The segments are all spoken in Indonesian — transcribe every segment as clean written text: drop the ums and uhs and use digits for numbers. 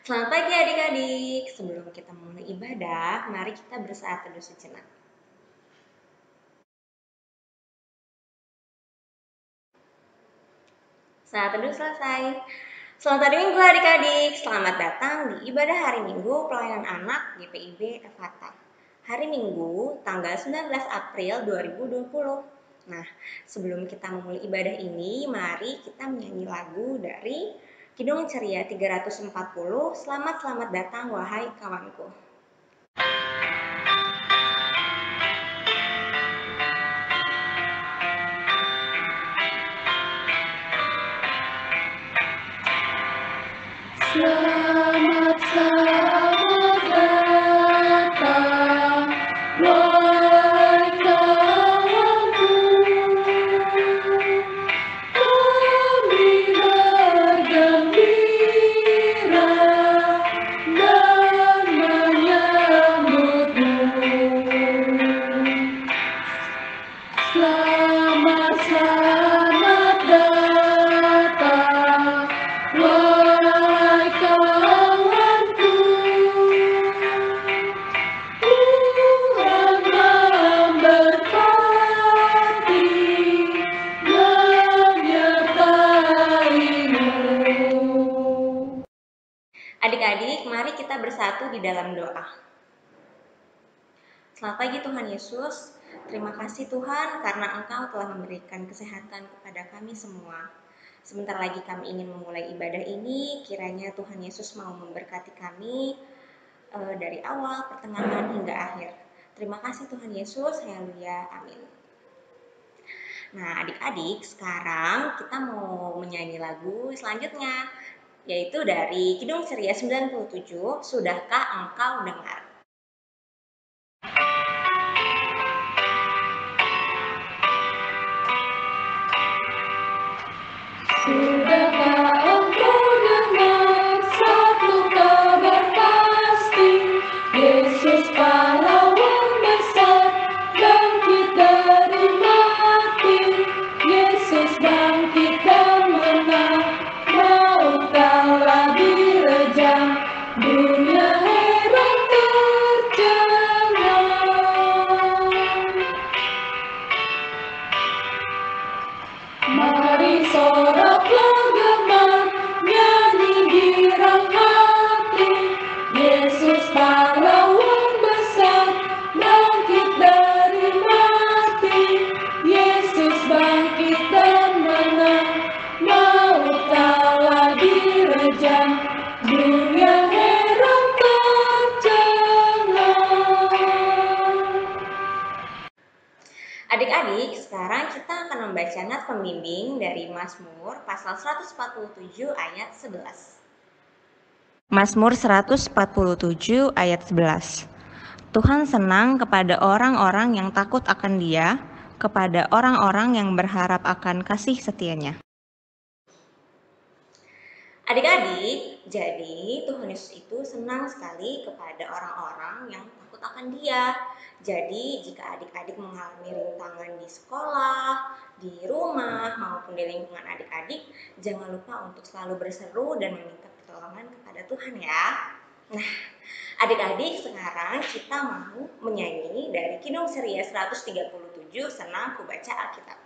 Selamat pagi adik-adik. Sebelum kita mulai ibadah, mari kita bersaat teduh sejenak. Saat teduh selesai. Selamat hari Minggu adik-adik. Selamat datang di ibadah hari Minggu pelayanan anak GPIB Efata. Hari Minggu, tanggal 19 April 2020. Nah, sebelum kita memulai ibadah ini, mari kita menyanyi lagu dari Kidung Ceria 340, Selamat datang wahai kawanku. Selamat datang, wahai kawanku. Kami bergembira dan menyambutmu. Selamat datang, wahai kawanku. Tuhan memberkati, menyertaimu. Adik-adik, mari kita bersatu di dalam doa. Selamat pagi Tuhan Yesus. Terima kasih Tuhan karena Engkau telah memberikan kesehatan kepada kami semua. Sebentar lagi kami ingin memulai ibadah ini, kiranya Tuhan Yesus mau memberkati kami dari awal, pertengahan, hingga akhir. Terima kasih Tuhan Yesus, haleluya, amin. Nah adik-adik, sekarang kita mau menyanyi lagu selanjutnya, yaitu dari Kidung Ceria 97, Sudahkah Engkau Dengar? Sudahkah engkau dengar satu kabar pasti? Yesus pahlawan besar bangkit dari mati. Yesus bangkit dan menang, maut telah direjam, dunia heran tercengang. Mari soraklah gemar, nyanyi girang hati. Yesus pahlawan besar, bangkit dari mati. Yesus bangkit dan menang, maut telah direjam, dunia heran tercengang. Adik-adik, sekarang kita akan membaca nats pembimbing dari Mazmur pasal 147 ayat 11. Mazmur 147 ayat 11. Tuhan senang kepada orang-orang yang takut akan Dia, kepada orang-orang yang berharap akan kasih setianya. Adik-adik, jadi Tuhan Yesus itu senang sekali kepada orang-orang yang takut akan Dia. Jadi jika adik-adik mengalami rintangan di sekolah, di rumah, maupun di lingkungan adik-adik, jangan lupa untuk selalu berseru dan meminta pertolongan kepada Tuhan ya. Nah, adik-adik sekarang kita mau menyanyi dari Kidung Ceria 137, Senang Ku Baca Alkitab.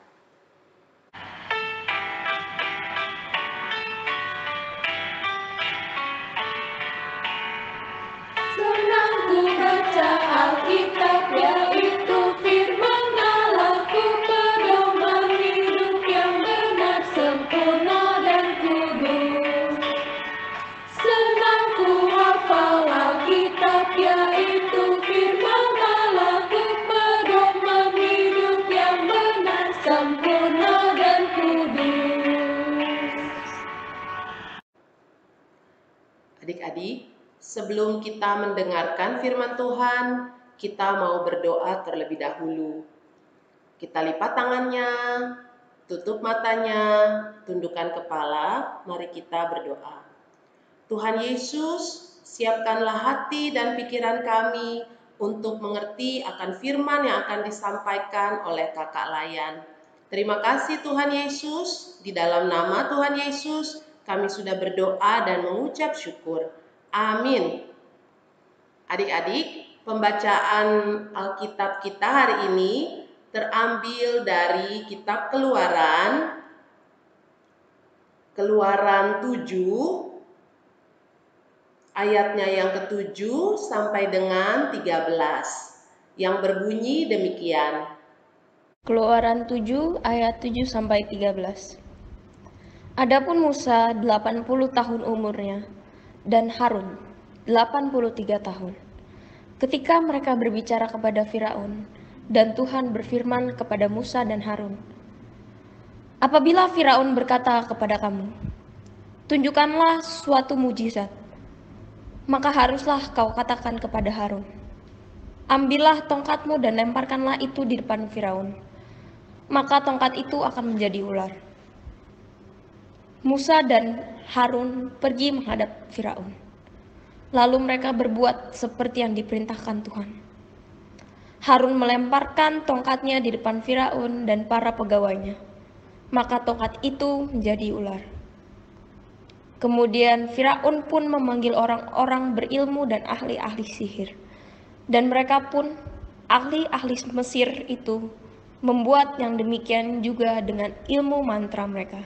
Senang ku baca Alkitab, yaitu firman Allah-Ku, pedoman hidup yang benar, sempurna dan kudus. Senang ku hafal Alkitab, yaitu firman Allah-Ku, pedoman hidup yang benar, sempurna dan kudus. Adik-adik, sebelum kita mendengarkan firman Tuhan, kita mau berdoa terlebih dahulu. Kita lipat tangannya, tutup matanya, tundukkan kepala, mari kita berdoa. Tuhan Yesus, siapkanlah hati dan pikiran kami untuk mengerti akan firman yang akan disampaikan oleh Kakak Layan. Terima kasih Tuhan Yesus, di dalam nama Tuhan Yesus, kami sudah berdoa dan mengucap syukur. Amin. Adik-adik, pembacaan Alkitab kita hari ini terambil dari kitab Keluaran 7 ayatnya yang ke-7 sampai dengan 13 yang berbunyi demikian. Keluaran 7 ayat 7 sampai 13. Adapun Musa 80 tahun umurnya dan Harun 83 tahun. Ketika mereka berbicara kepada Firaun dan Tuhan berfirman kepada Musa dan Harun, apabila Firaun berkata kepada kamu, tunjukkanlah suatu mujizat, maka haruslah kau katakan kepada Harun, ambillah tongkatmu dan lemparkanlah itu di depan Firaun, maka tongkat itu akan menjadi ular. Musa dan Harun pergi menghadap Firaun. Lalu mereka berbuat seperti yang diperintahkan Tuhan. Harun melemparkan tongkatnya di depan Firaun dan para pegawainya. Maka tongkat itu menjadi ular. Kemudian Firaun pun memanggil orang-orang berilmu dan ahli-ahli sihir. Dan mereka pun, ahli-ahli Mesir itu, membuat yang demikian juga dengan ilmu mantra mereka.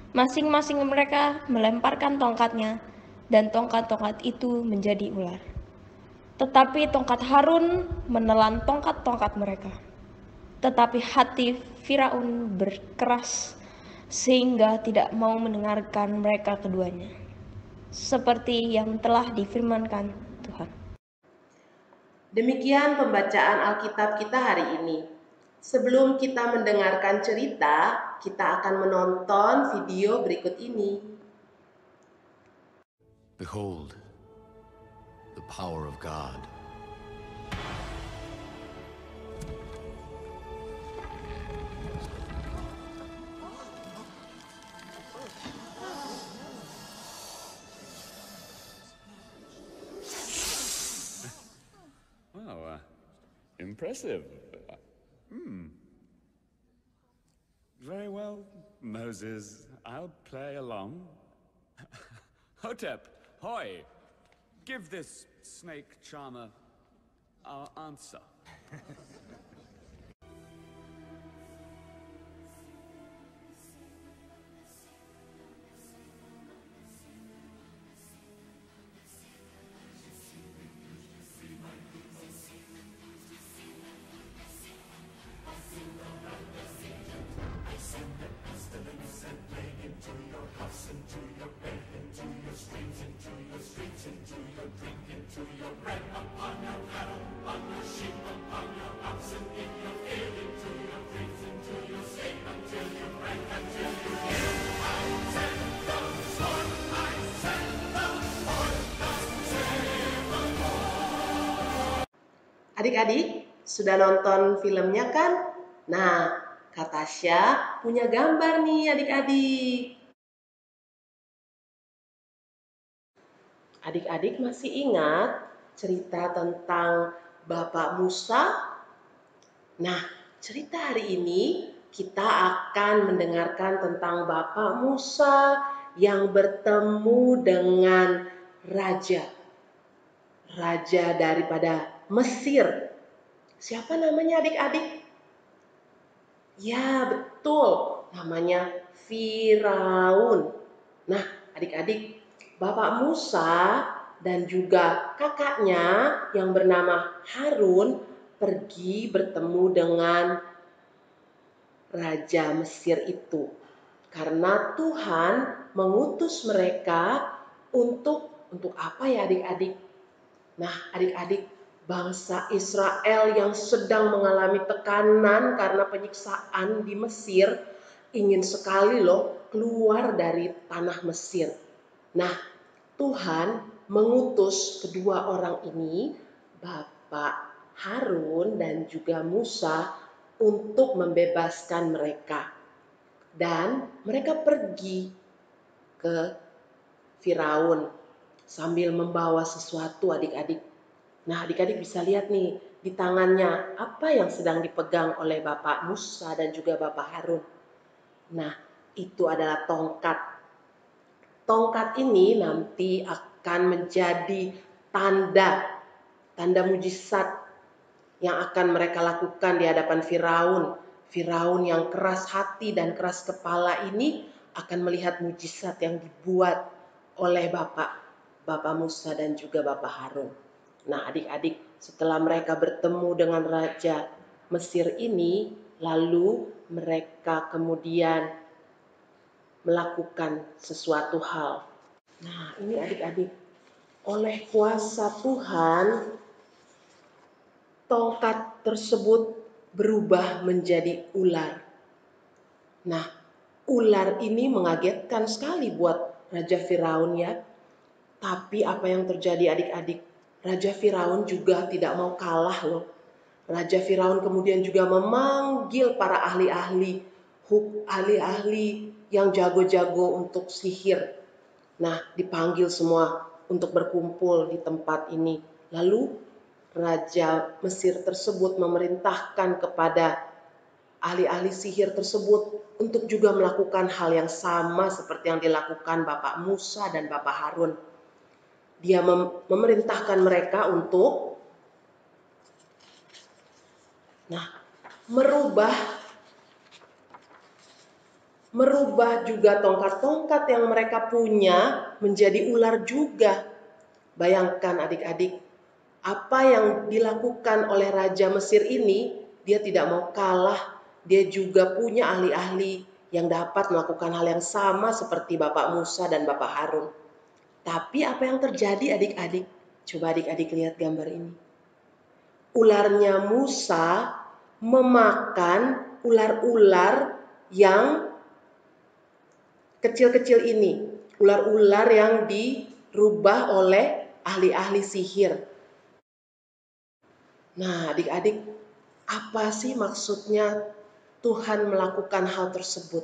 Masing-masing mereka melemparkan tongkatnya, dan tongkat-tongkat itu menjadi ular. Tetapi tongkat Harun menelan tongkat-tongkat mereka. Tetapi hati Firaun berkeras, sehingga tidak mau mendengarkan mereka keduanya, seperti yang telah difirmankan Tuhan. Demikian pembacaan Alkitab kita hari ini. Sebelum kita mendengarkan cerita, kita akan menonton video berikut ini. Behold, the power of God. Wow, impressive. Very well, Moses. I'll play along. Hotep, hoi! Give this snake charmer our answer. Adik-adik, sudah nonton filmnya kan? Nah, Kak Tasya punya gambar nih adik-adik. Adik-adik masih ingat cerita tentang Bapak Musa? Nah, cerita hari ini kita akan mendengarkan tentang Bapak Musa yang bertemu dengan raja daripada Mesir. Siapa namanya adik-adik? Ya, betul. Namanya Firaun. Nah, adik-adik, Bapak Musa dan juga kakaknya yang bernama Harun pergi bertemu dengan Raja Mesir itu. Karena Tuhan mengutus mereka untuk apa ya adik-adik? Nah, adik-adik, bangsa Israel yang sedang mengalami tekanan karena penyiksaan di Mesir ingin sekali loh keluar dari tanah Mesir. Nah, Tuhan mengutus kedua orang ini, Bapak Harun dan juga Musa, untuk membebaskan mereka. Dan mereka pergi ke Firaun sambil membawa sesuatu adik-adik. Nah, adik-adik bisa lihat nih di tangannya apa yang sedang dipegang oleh Bapak Musa dan juga Bapak Harun. Nah, itu adalah tongkat. Tongkat ini nanti akan akan menjadi tanda mujizat yang akan mereka lakukan di hadapan Firaun. Firaun yang keras hati dan keras kepala ini akan melihat mujizat yang dibuat oleh Bapak Musa dan juga Bapak Harun. Nah, adik-adik, setelah mereka bertemu dengan Raja Mesir ini, lalu mereka kemudian melakukan sesuatu hal. Nah, ini adik-adik, oleh kuasa Tuhan, tongkat tersebut berubah menjadi ular. Nah, ular ini mengagetkan sekali buat Raja Firaun ya. Tapi apa yang terjadi adik-adik? Raja Firaun juga tidak mau kalah loh. Raja Firaun kemudian juga memanggil para ahli-ahli yang jago-jago untuk sihir. Nah, dipanggil semua untuk berkumpul di tempat ini. Lalu Raja Mesir tersebut memerintahkan kepada ahli-ahli sihir tersebut untuk juga melakukan hal yang sama seperti yang dilakukan Bapak Musa dan Bapak Harun. Dia memerintahkan mereka untuk merubah juga tongkat-tongkat yang mereka punya menjadi ular juga. Bayangkan adik-adik, apa yang dilakukan oleh Raja Mesir ini, dia tidak mau kalah. Dia juga punya ahli-ahli yang dapat melakukan hal yang sama seperti Bapak Musa dan Bapak Harun. Tapi apa yang terjadi adik-adik? Coba adik-adik lihat gambar ini. Ularnya Musa memakan ular-ular yang kecil-kecil ini. Ular-ular yang dirubah oleh ahli-ahli sihir. Nah, adik-adik, apa sih maksudnya Tuhan melakukan hal tersebut?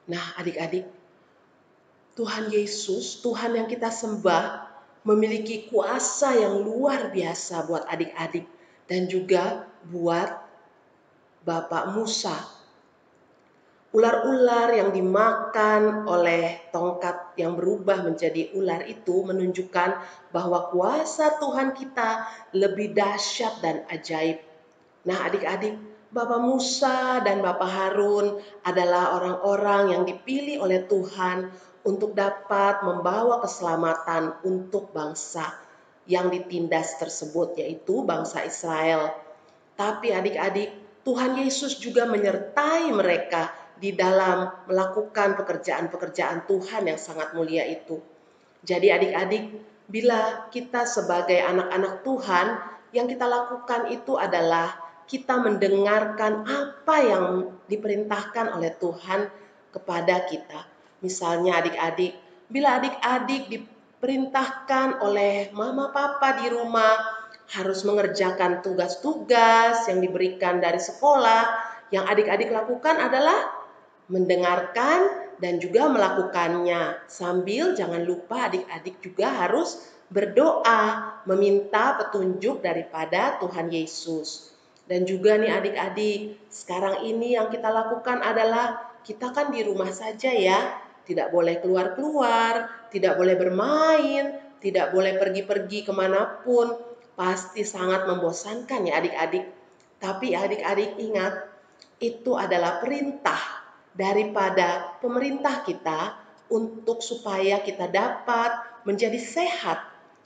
Nah, adik-adik, Tuhan Yesus, Tuhan yang kita sembah, memiliki kuasa yang luar biasa buat adik-adik dan juga buat Bapak Musa. Ular-ular yang dimakan oleh tongkat yang berubah menjadi ular itu menunjukkan bahwa kuasa Tuhan kita lebih dahsyat dan ajaib. Nah, adik-adik, Bapak Musa dan Bapak Harun adalah orang-orang yang dipilih oleh Tuhan untuk dapat membawa keselamatan untuk bangsa yang ditindas tersebut, yaitu bangsa Israel. Tapi adik-adik, Tuhan Yesus juga menyertai mereka di dalam melakukan pekerjaan-pekerjaan Tuhan yang sangat mulia itu. Jadi adik-adik, bila kita sebagai anak-anak Tuhan, yang kita lakukan itu adalah kita mendengarkan apa yang diperintahkan oleh Tuhan kepada kita. Misalnya adik-adik, bila adik-adik diperintahkan oleh mama papa di rumah harus mengerjakan tugas-tugas yang diberikan dari sekolah, yang adik-adik lakukan adalah mendengarkan dan juga melakukannya. Sambil jangan lupa adik-adik juga harus berdoa, meminta petunjuk daripada Tuhan Yesus. Dan juga nih adik-adik, sekarang ini yang kita lakukan adalah kita kan di rumah saja ya, tidak boleh keluar-keluar, tidak boleh bermain, tidak boleh pergi-pergi kemanapun. Pasti sangat membosankan ya adik-adik. Tapi adik-adik ingat, itu adalah perintah daripada pemerintah kita untuk supaya kita dapat menjadi sehat,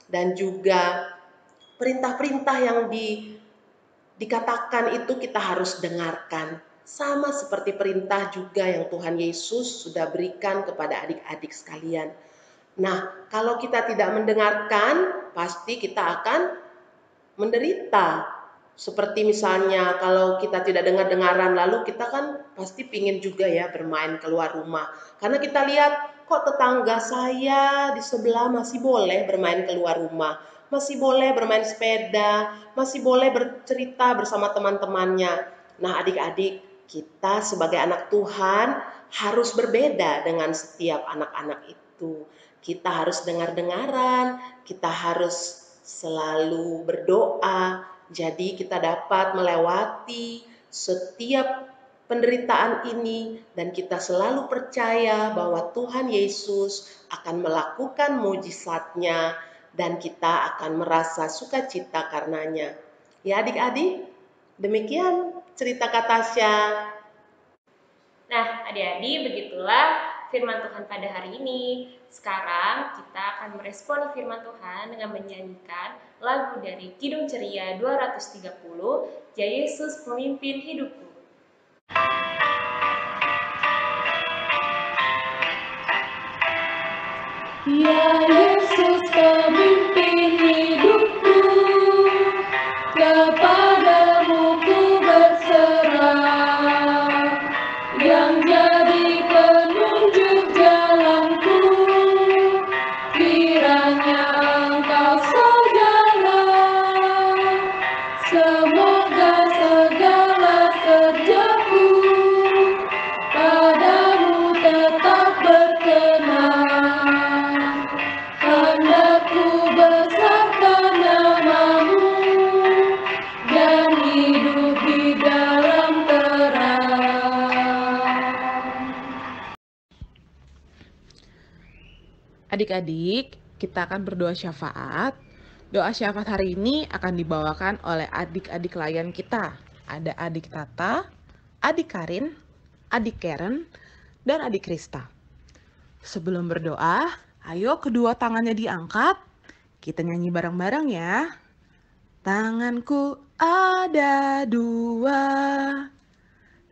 dan juga perintah-perintah yang dikatakan itu kita harus dengarkan. Sama seperti perintah juga yang Tuhan Yesus sudah berikan kepada adik-adik sekalian. Nah, kalau kita tidak mendengarkan, pasti kita akan menderita. Seperti misalnya kalau kita tidak dengar-dengaran, lalu kita kan pasti pingin juga ya bermain keluar rumah. Karena kita lihat kok tetangga saya di sebelah masih boleh bermain keluar rumah, masih boleh bermain sepeda, masih boleh bercerita bersama teman-temannya. Nah adik-adik, kita sebagai anak Tuhan harus berbeda dengan setiap anak-anak itu. Kita harus dengar-dengaran, kita harus selalu berdoa. Jadi kita dapat melewati setiap penderitaan ini dan kita selalu percaya bahwa Tuhan Yesus akan melakukan mujizatnya dan kita akan merasa sukacita karenanya. Ya adik-adik, demikian cerita Kak Tasya. Nah, adik-adik, begitulah firman Tuhan pada hari ini. Sekarang kita akan meresponi firman Tuhan dengan menyanyikan lagu dari Kidung Ceria 230, Ya Yesus Pemimpin Hidupku. Ya Yesus pemimpin hidupku, kepadamu ku berserah, yang jadi penunjuk jalanku, kiranya Engkau sajalah, semoga segala kerjaku padamu tetap berkenan. Hendakku besarkan namamu dan hidup di dalam terang. Adik-adik, kita akan berdoa syafaat. Doa syafaat hari ini akan dibawakan oleh adik-adik layan kita. Ada adik Tata, adik Karin, adik Karen, dan adik Krista. Sebelum berdoa, ayo kedua tangannya diangkat. Kita nyanyi bareng-bareng ya. Tanganku ada dua,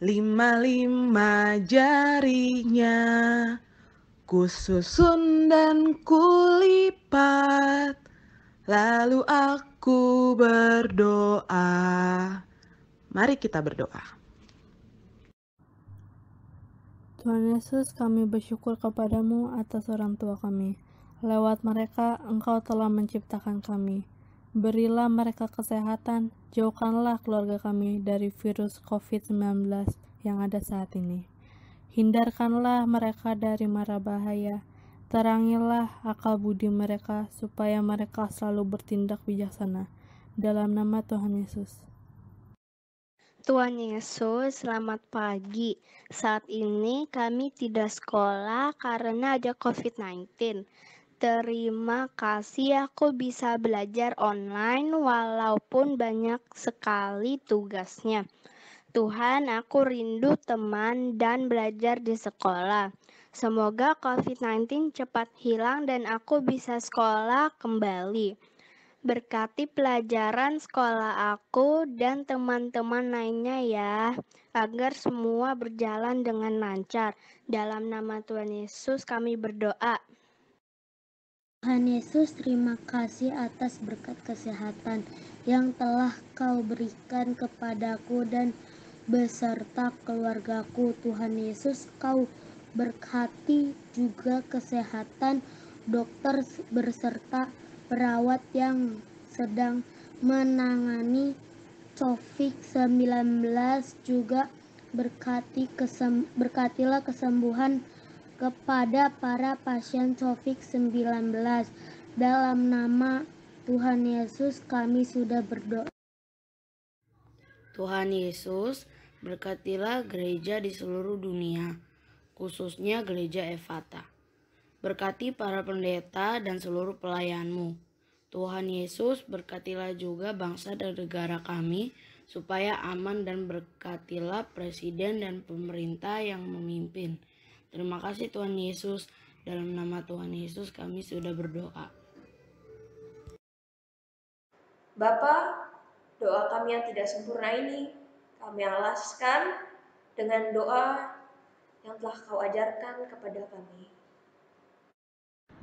5 jarinya. Ku susun dan kulipat, lalu aku berdoa. Mari kita berdoa. Tuhan Yesus, kami bersyukur kepadamu atas orang tua kami. Lewat mereka, Engkau telah menciptakan kami. Berilah mereka kesehatan, jauhkanlah keluarga kami dari virus COVID-19 yang ada saat ini. Hindarkanlah mereka dari mara bahaya. Terangilah akal budi mereka, supaya mereka selalu bertindak bijaksana. Dalam nama Tuhan Yesus. Tuhan Yesus, selamat pagi. Saat ini kami tidak sekolah karena ada COVID-19. Terima kasih aku bisa belajar online walaupun banyak sekali tugasnya. Tuhan, aku rindu teman dan belajar di sekolah. Semoga COVID-19 cepat hilang dan aku bisa sekolah kembali. Berkati pelajaran sekolah aku dan teman-teman lainnya ya, agar semua berjalan dengan lancar. Dalam nama Tuhan Yesus kami berdoa. Tuhan Yesus, terima kasih atas berkat kesehatan yang telah Kau berikan kepadaku dan beserta keluargaku. Tuhan Yesus, Kau berkati juga kesehatan dokter berserta perawat yang sedang menangani COVID-19, juga berkatilah kesembuhan kepada para pasien COVID-19. Dalam nama Tuhan Yesus kami sudah berdoa. Tuhan Yesus, berkatilah gereja di seluruh dunia, khususnya gereja Efata. Berkati para pendeta dan seluruh pelayanmu. Tuhan Yesus, berkatilah juga bangsa dan negara kami, supaya aman, dan berkatilah presiden dan pemerintah yang memimpin. Terima kasih Tuhan Yesus, dalam nama Tuhan Yesus kami sudah berdoa. Bapa, doa kami yang tidak sempurna ini, kami alaskan dengan doa yang telah Kau ajarkan kepada kami.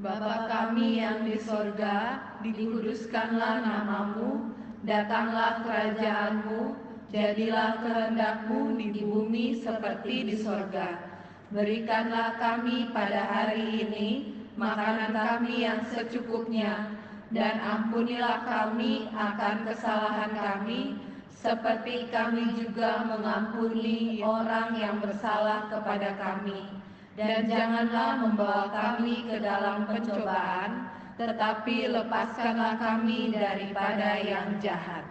Bapa kami yang di sorga, dikuduskanlah namamu, datanglah kerajaanmu, jadilah kehendakmu di bumi seperti di sorga. Berikanlah kami pada hari ini makanan kami yang secukupnya, dan ampunilah kami akan kesalahan kami, seperti kami juga mengampuni orang yang bersalah kepada kami. Dan janganlah membawa kami ke dalam pencobaan, tetapi lepaskanlah kami daripada yang jahat.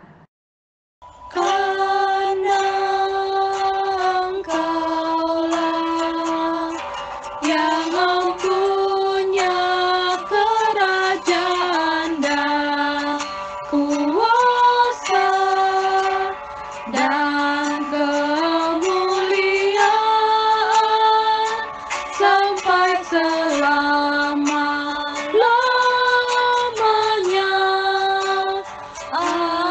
Karena Engkaulah yang mempunyai kerajaan dan kuasa dan kemuliaan sampai selama-lamanya. Amin.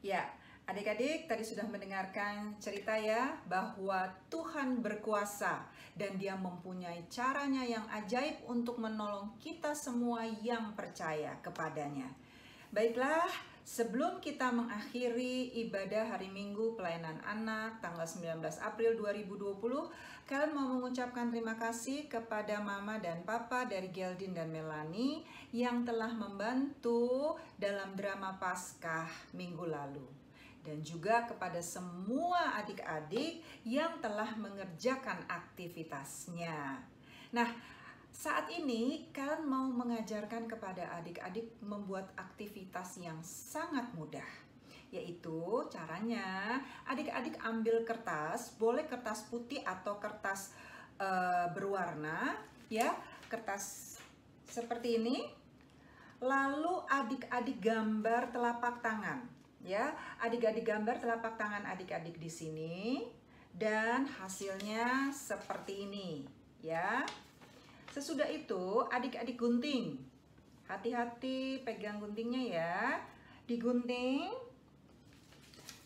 Ya, adik-adik tadi sudah mendengarkan cerita ya, bahwa Tuhan berkuasa dan Dia mempunyai caranya yang ajaib untuk menolong kita semua yang percaya kepadanya. Baiklah, sebelum kita mengakhiri ibadah hari Minggu pelayanan anak tanggal 19 April 2020, kalian mau mengucapkan terima kasih kepada Mama dan Papa dari Geldin dan Melanie yang telah membantu dalam drama Paskah minggu lalu. Dan juga kepada semua adik-adik yang telah mengerjakan aktivitasnya. Nah, saat ini kalian mau mengajarkan kepada adik-adik membuat aktivitas yang sangat mudah. Yaitu caranya adik-adik ambil kertas, boleh kertas putih atau kertas berwarna, ya, kertas seperti ini. Lalu adik-adik gambar telapak tangan, ya, adik-adik gambar telapak tangan adik-adik di sini, dan hasilnya seperti ini, ya. Sesudah itu adik-adik gunting, hati-hati pegang guntingnya ya, digunting.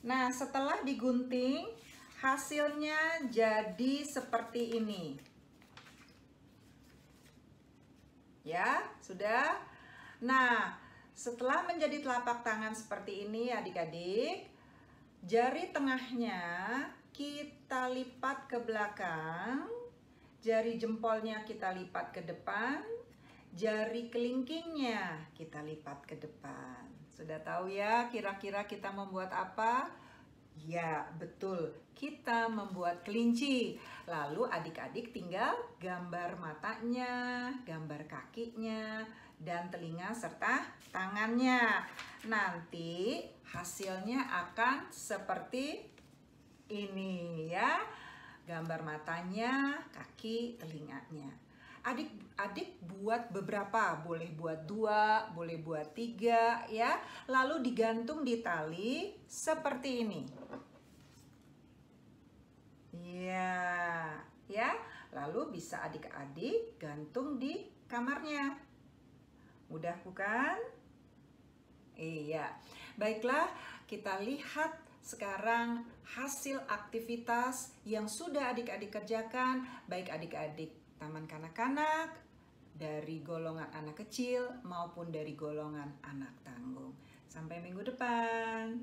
Nah, setelah digunting, hasilnya jadi seperti ini. Ya, sudah. Nah, setelah menjadi telapak tangan seperti ini adik-adik, jari tengahnya kita lipat ke belakang, jari jempolnya kita lipat ke depan, jari kelingkingnya kita lipat ke depan. Sudah tahu ya kira-kira kita membuat apa? Ya, betul, kita membuat kelinci. Lalu adik-adik tinggal gambar matanya, gambar kakinya, dan telinga serta tangannya. Nanti hasilnya akan seperti ini ya. Gambar matanya, kaki, telinganya. Adik-adik buat beberapa, boleh buat 2, boleh buat 3 ya. Lalu digantung di tali seperti ini. Ya, ya. Lalu bisa adik-adik gantung di kamarnya. Mudah bukan? Iya. Baiklah, kita lihat sekarang hasil aktivitas yang sudah adik-adik kerjakan, baik adik-adik taman kanak-kanak, dari golongan anak kecil maupun dari golongan anak tanggung. Sampai minggu depan.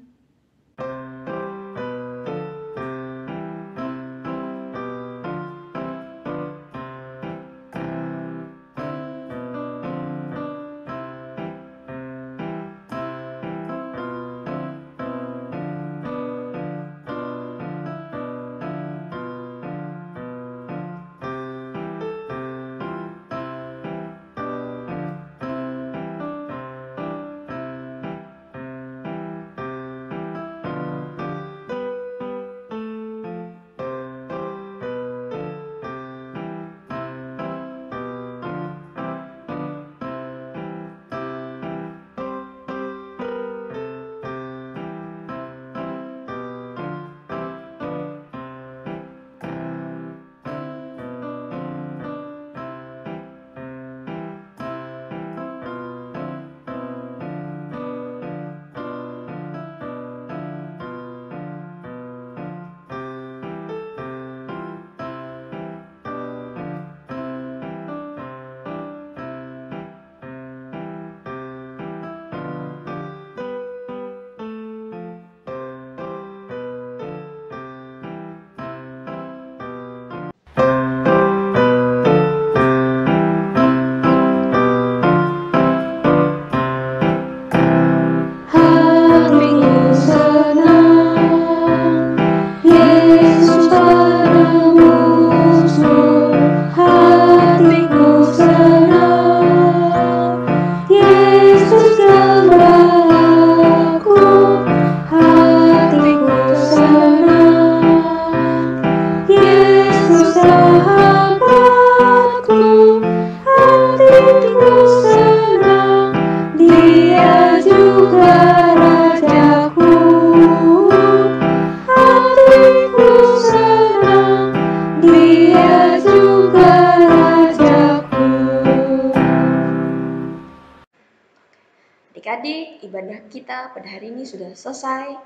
firman kita pada hari ini sudah selesai.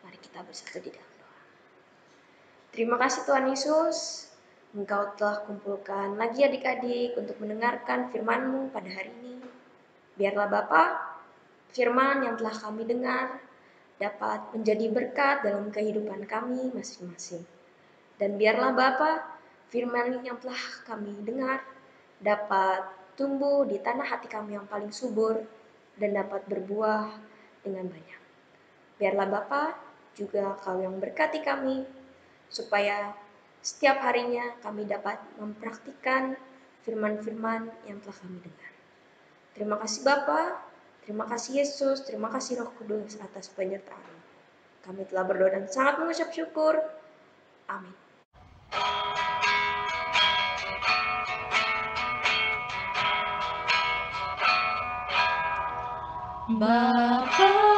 Mari kita bersatu di dalam doa. Terima kasih Tuhan Yesus, Engkau telah kumpulkan lagi adik-adik untuk mendengarkan firman-Mu pada hari ini. Biarlah Bapa, firman yang telah kami dengar dapat menjadi berkat dalam kehidupan kami masing-masing. Dan biarlah Bapa, firman yang telah kami dengar dapat tumbuh di tanah hati kami yang paling subur dan dapat berbuah dengan banyak. Biarlah Bapa juga Kau yang berkati kami, supaya setiap harinya kami dapat mempraktikkan firman-firman yang telah kami dengar. Terima kasih Bapa, terima kasih Yesus, terima kasih Roh Kudus atas penyertaan. Kami telah berdoa dan sangat mengucap syukur. Amin. Bapa